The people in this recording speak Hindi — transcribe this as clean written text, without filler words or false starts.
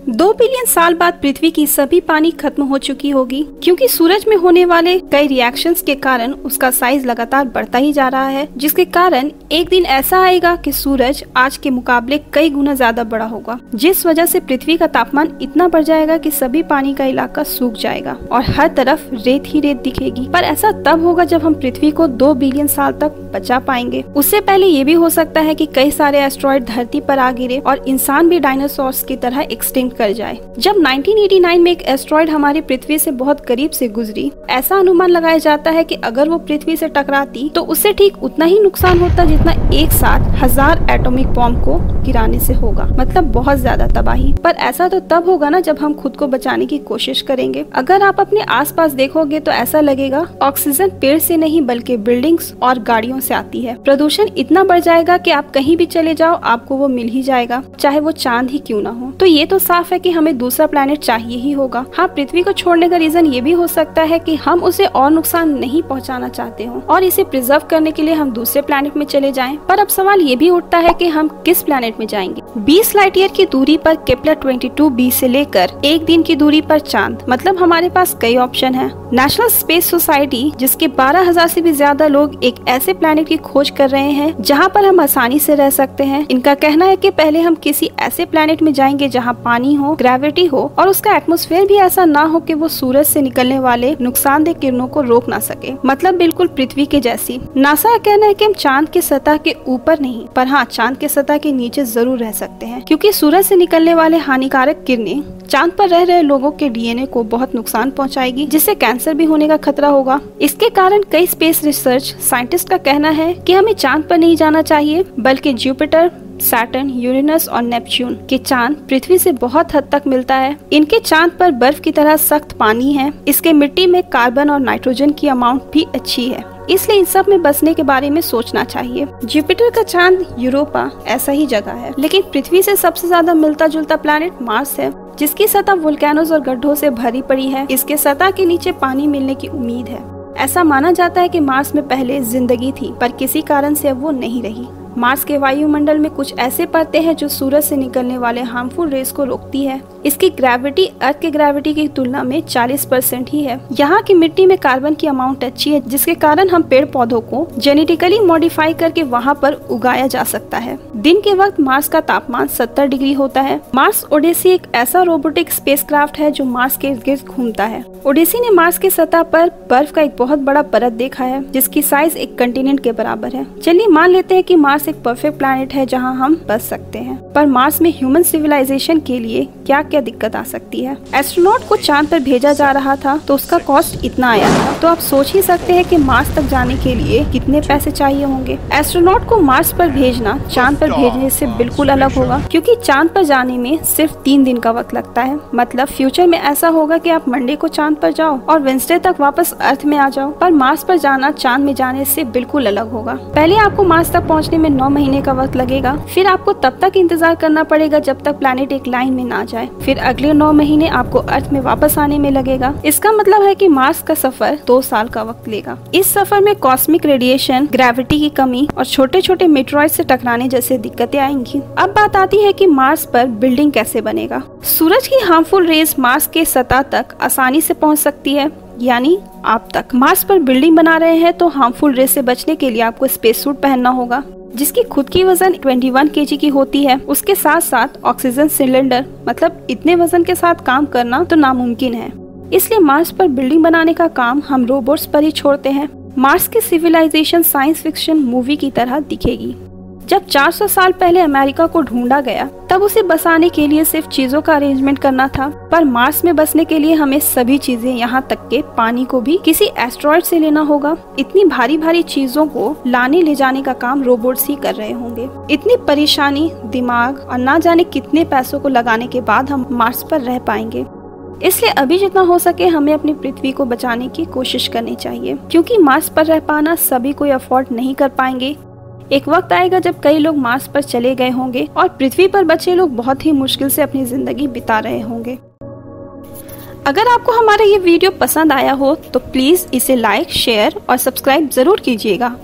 2 बिलियन साल बाद पृथ्वी की सभी पानी खत्म हो चुकी होगी, क्योंकि सूरज में होने वाले कई रिएक्शंस के कारण उसका साइज लगातार बढ़ता ही जा रहा है, जिसके कारण एक दिन ऐसा आएगा कि सूरज आज के मुकाबले कई गुना ज्यादा बड़ा होगा, जिस वजह से पृथ्वी का तापमान इतना बढ़ जाएगा कि सभी पानी का इलाका सूख जाएगा और हर तरफ रेत ही रेत दिखेगी। पर ऐसा तब होगा जब हम पृथ्वी को 2 बिलियन साल तक बचा पाएंगे। उससे पहले ये भी हो सकता है कि कई सारे एस्ट्रॉयड धरती पर आ गिरे और इंसान भी डायनासोर्स की तरह एक्सटिंक्ट कर जाए। जब 1989 में एक एस्ट्रॉयड हमारी पृथ्वी से बहुत करीब से गुजरी, ऐसा अनुमान लगाया जाता है कि अगर वो पृथ्वी से टकराती तो उससे ठीक उतना ही नुकसान होता जितना एक साथ 1000 एटॉमिक बॉम्ब को गिराने से होगा, मतलब बहुत ज्यादा तबाही। पर ऐसा तो तब होगा ना जब हम खुद को बचाने की कोशिश करेंगे। अगर आप अपने आसपास देखोगे तो ऐसा लगेगा ऑक्सीजन पेड़ से नहीं बल्कि बिल्डिंग्स और गाड़ियों से आती है। प्रदूषण इतना बढ़ जाएगा कि आप कहीं भी चले जाओ आपको वो मिल ही जाएगा, चाहे वो चांद ही क्यों ना हो। तो ये तो साफ है कि हमें दूसरा प्लेनेट चाहिए ही होगा। हाँ, पृथ्वी को छोड़ने का रीजन ये भी हो सकता है कि हम उसे और नुकसान नहीं पहुंचाना चाहते हो और इसे प्रिजर्व करने के लिए हम दूसरे प्लेनेट में चले जाएं। पर अब सवाल ये भी उठता है कि हम किस प्लेनेट में जाएंगे। 20 लाइट ईयर की दूरी पर केपलर 22b से लेकर 1 दिन की दूरी पर चांद, मतलब हमारे पास कई ऑप्शन है। नेशनल स्पेस सोसाइटी, जिसके 12,000 से भी ज्यादा लोग एक ऐसे प्लेनेट की खोज कर रहे हैं जहाँ पर हम आसानी से रह सकते हैं। इनका कहना है कि पहले हम किसी ऐसे प्लेनेट में जाएंगे जहाँ पानी हो, ग्रेविटी हो और उसका एटमॉस्फेयर भी ऐसा ना हो कि वो सूरज से निकलने वाले नुकसानदेह किरणों को रोक ना सके, मतलब बिल्कुल पृथ्वी के जैसी। नासा का कहना है कि हम चांद के सतह के ऊपर नहीं, पर हाँ चांद के सतह के नीचे जरूर रह सकते हैं, क्योंकि सूरज से निकलने वाले हानिकारक किरणें चांद पर रह रहे लोगों के डीएनए को बहुत नुकसान पहुंचाएगी, जिससे कैंसर भी होने का खतरा होगा। इसके कारण कई स्पेस रिसर्च साइंटिस्ट का कहना है कि हमें चांद पर नहीं जाना चाहिए, बल्कि जुपिटर, सैटर्न, यूरेनस और नेपच्यून के चांद पृथ्वी से बहुत हद तक मिलता है। इनके चांद पर बर्फ की तरह सख्त पानी है। इसके मिट्टी में कार्बन और नाइट्रोजन की अमाउंट भी अच्छी है, इसलिए इन सब में बसने के बारे में सोचना चाहिए। जुपिटर का चांद यूरोपा ऐसा ही जगह है, लेकिन पृथ्वी से सबसे ज्यादा मिलता जुलता प्लैनेट मार्स है, जिसकी सतह वोल्केनोज और गड्ढों से भरी पड़ी है। इसके सतह के नीचे पानी मिलने की उम्मीद है। ऐसा माना जाता है कि मार्स में पहले जिंदगी थी, पर किसी कारण से अब वो नहीं रही। मार्स के वायुमंडल में कुछ ऐसे परतें हैं जो सूरज से निकलने वाले हार्मफुल रेस को रोकती है। इसकी ग्रेविटी अर्थ के ग्रेविटी की तुलना में 40% ही है। यहाँ की मिट्टी में कार्बन की अमाउंट अच्छी है, जिसके कारण हम पेड़ पौधों को जेनेटिकली मॉडिफाई करके वहाँ पर उगाया जा सकता है। दिन के वक्त मार्स का तापमान 70 डिग्री होता है। मार्स ओडेसी एक ऐसा रोबोटिक स्पेसक्राफ्ट है जो मार्स के इर्द गिर्द घूमता है। ओडेसी ने मार्स की सतह पर बर्फ का एक बहुत बड़ा परत देखा है, जिसकी साइज एक कंटिनेंट के बराबर है। चलिए मान लेते हैं कि मार्स एक परफेक्ट प्लैनेट है जहां हम बस सकते हैं। पर मार्स में ह्यूमन सिविलाइजेशन के लिए क्या क्या दिक्कत आ सकती है। एस्ट्रोनॉट को चांद पर भेजा जा रहा था तो उसका कॉस्ट इतना आया था, तो आप सोच ही सकते हैं कि मार्स तक जाने के लिए कितने पैसे चाहिए होंगे। एस्ट्रोनॉट को मार्स पर भेजना चांद पर भेजने से बिल्कुल अलग होगा, क्योंकि चांद पर जाने में सिर्फ 3 दिन का वक्त लगता है। मतलब फ्यूचर में ऐसा होगा कि आप मंडे को चांद पर जाओ और वेडनेसडे तक वापस अर्थ में आ जाओ। पर मार्स पर जाना चांद में जाने से बिल्कुल अलग होगा। पहले आपको मार्स तक पहुँचने में 9 महीने का वक्त लगेगा, फिर आपको तब तक इंतजार करना पड़ेगा जब तक प्लैनेट एक लाइन में ना जाए। फिर अगले 9 महीने आपको अर्थ में वापस आने में लगेगा। इसका मतलब है कि मार्स का सफर 2 साल का वक्त लेगा। इस सफर में कॉस्मिक रेडिएशन, ग्रेविटी की कमी और छोटे छोटे मेटेरॉइड से टकराने जैसे दिक्कतें आएंगी। अब बात आती है कि मार्स पर बिल्डिंग कैसे बनेगा। सूरज की हार्मफुल रेज मार्स के सतह तक आसानी से पहुंच सकती है, यानी आप तक। मार्स पर बिल्डिंग बना रहे हैं तो हार्मफुल रेज से बचने के लिए आपको स्पेस सूट पहनना होगा, जिसकी खुद की वजन 21 kg की होती है। उसके साथ साथ ऑक्सीजन सिलेंडर, मतलब इतने वजन के साथ काम करना तो नामुमकिन है। इसलिए मार्स पर बिल्डिंग बनाने का काम हम रोबोट्स पर ही छोड़ते हैं। मार्स की सिविलाइजेशन साइंस फिक्शन मूवी की तरह दिखेगी। जब 400 साल पहले अमेरिका को ढूंढा गया, तब उसे बसाने के लिए सिर्फ चीजों का अरेंजमेंट करना था। पर मार्स में बसने के लिए हमें सभी चीजें, यहाँ तक के पानी को भी किसी एस्ट्रॉयड से लेना होगा। इतनी भारी भारी चीजों को लाने ले जाने का काम रोबोट्स ही कर रहे होंगे। इतनी परेशानी, दिमाग और ना जाने कितने पैसों को लगाने के बाद हम मार्स पर रह पाएंगे। इसलिए अभी जितना हो सके हमें अपनी पृथ्वी को बचाने की कोशिश करनी चाहिए, क्योंकि मार्स पर रह पाना सभी कोई अफोर्ड नहीं कर पाएंगे। एक वक्त आएगा जब कई लोग मार्स पर चले गए होंगे और पृथ्वी पर बचे लोग बहुत ही मुश्किल से अपनी जिंदगी बिता रहे होंगे। अगर आपको हमारा ये वीडियो पसंद आया हो तो प्लीज इसे लाइक, शेयर और सब्सक्राइब जरूर कीजिएगा।